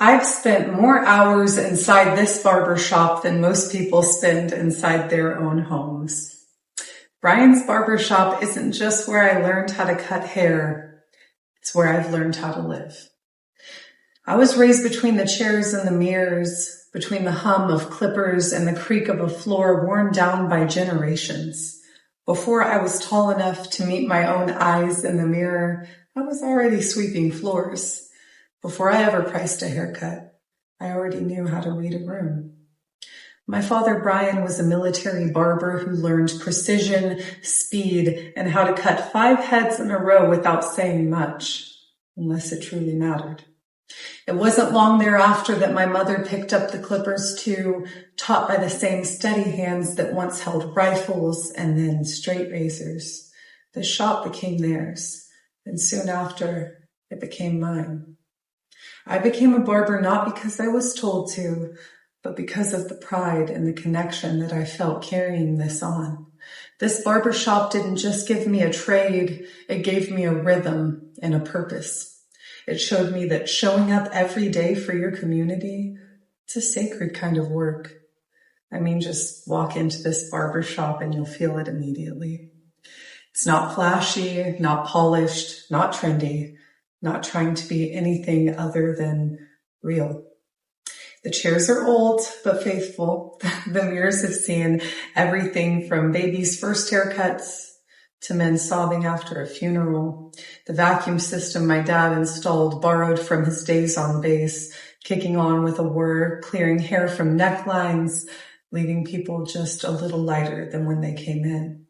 I've spent more hours inside this barbershop than most people spend inside their own homes. Bryan's Barbershop isn't just where I learned how to cut hair. It's where I've learned how to live. I was raised between the chairs and the mirrors, between the hum of clippers and the creak of a floor worn down by generations. Before I was tall enough to meet my own eyes in the mirror, I was already sweeping floors. Before I ever priced a haircut, I already knew how to read a room. My father, Bryan, was a military barber who learned precision, speed, and how to cut 5 heads in a row without saying much, unless it truly mattered. It wasn't long thereafter that my mother picked up the clippers too, taught by the same steady hands that once held rifles and then straight razors. The shop became theirs, and soon after, it became mine. I became a barber not because I was told to, but because of the pride and the connection that I felt carrying this on. This barbershop didn't just give me a trade, it gave me a rhythm and a purpose. It showed me that showing up every day for your community, it's a sacred kind of work. I mean, just walk into this barbershop and you'll feel it immediately. It's not flashy, not polished, not trendy, not trying to be anything other than real. The chairs are old, but faithful. The mirrors have seen everything from babies' first haircuts to men sobbing after a funeral. The vacuum system my dad installed, borrowed from his days on base, kicking on with a whir, clearing hair from necklines, leaving people just a little lighter than when they came in.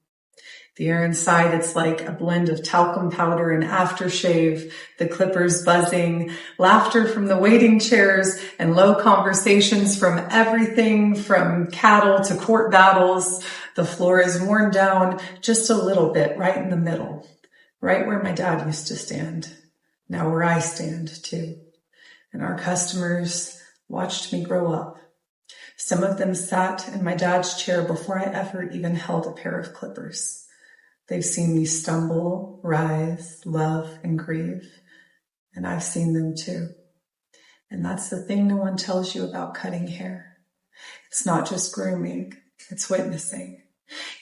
The air inside, it's like a blend of talcum powder and aftershave, the clippers buzzing, laughter from the waiting chairs, and low conversations from everything from cattle to court battles. The floor is worn down just a little bit right in the middle, right where my dad used to stand, now where I stand too. And our customers watched me grow up. Some of them sat in my dad's chair before I ever even held a pair of clippers. They've seen me stumble, rise, love, and grieve, and I've seen them too. And that's the thing no one tells you about cutting hair. It's not just grooming, it's witnessing.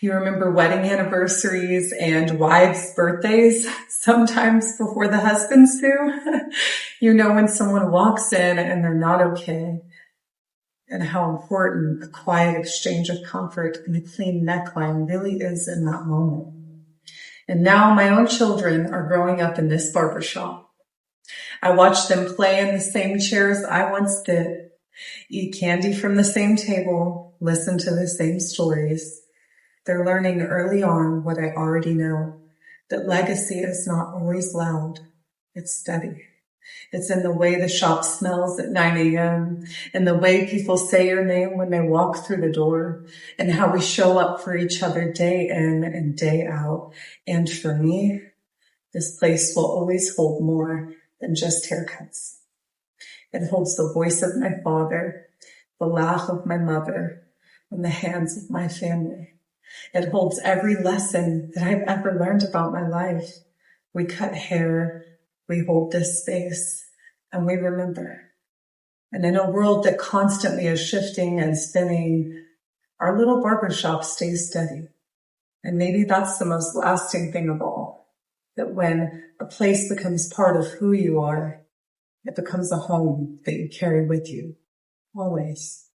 You remember wedding anniversaries and wives' birthdays, sometimes before the husbands do. You know when someone walks in and they're not okay, and how important a quiet exchange of comfort and a clean neckline really is in that moment. And now my own children are growing up in this barbershop. I watch them play in the same chairs I once did, eat candy from the same table, listen to the same stories. They're learning early on what I already know, that legacy is not always loud, it's steady. It's in the way the shop smells at 9 a.m., in the way people say your name when they walk through the door, and how we show up for each other day in and day out. And for me, this place will always hold more than just haircuts. It holds the voice of my father, the laugh of my mother, and the hands of my family. It holds every lesson that I've ever learned about my life. We cut hair, we hold this space, and we remember. And in a world that constantly is shifting and spinning, our little barbershop stays steady. And maybe that's the most lasting thing of all, that when a place becomes part of who you are, it becomes a home that you carry with you, always.